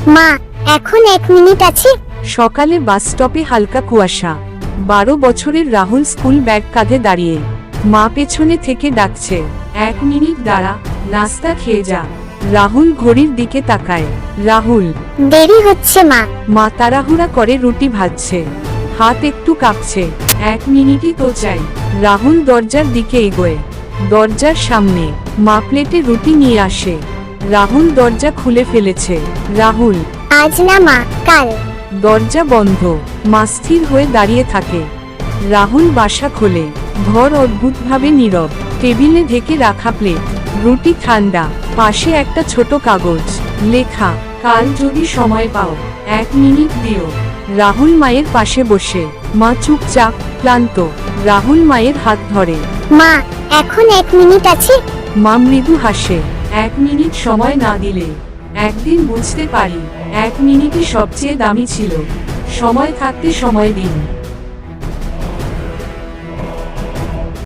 মা, এখন 1 মিনিট আছে। সকালে বাস স্টপে হালকা কুয়াশা। 12 বছরের রাহুল স্কুল ব্যাগ কাঁধে দাঁড়িয়ে। মা পেছনে থেকে ডাকছে, 1 মিনিট দাঁড়া, নাস্তা খেয়ে যা। রাহুল ঘড়ির দিকে তাকায়। রাহুল, দেরি হচ্ছে মা। মা তাড়াহুড়া করে রুটি ভাজছে, হাত একটু কাঁপছে। 1 মিনিটই তো চাই। রাহুল দরজার দিকে এগোয়। দরজার সামনে মা প্লেটে রুটি নিয়ে আসে। রাহুল দরজা খুলে ফেলেছে। রাহুল, আজ না মা, কাল। দরজা বন্ধ। মা স্থির হয়ে দাঁড়িয়ে থাকে। রাহুল বাসা খোলে। ঘর অদ্ভুতভাবে নীরব। টেবিলে ঢেকে রাখা প্লেট, রুটি ঠান্ডা, পাশে একটা ছোট কাগজ, লেখা, কাল যদি সময় পাও, 1 মিনিট দিও। রাহুল মায়ের পাশে বসে। মা চুপচাপ, ক্লান্ত। রাহুল মায়ের হাত ধরে। মা, এখন 1 মিনিট আছে। মা মৃদু হাসে। 1 মিনিট সময় না দিলে একদিন বুঝতে পারি 1 মিনিটই সবচেয়ে দামি ছিল। সময় থাকতে সময় দিন।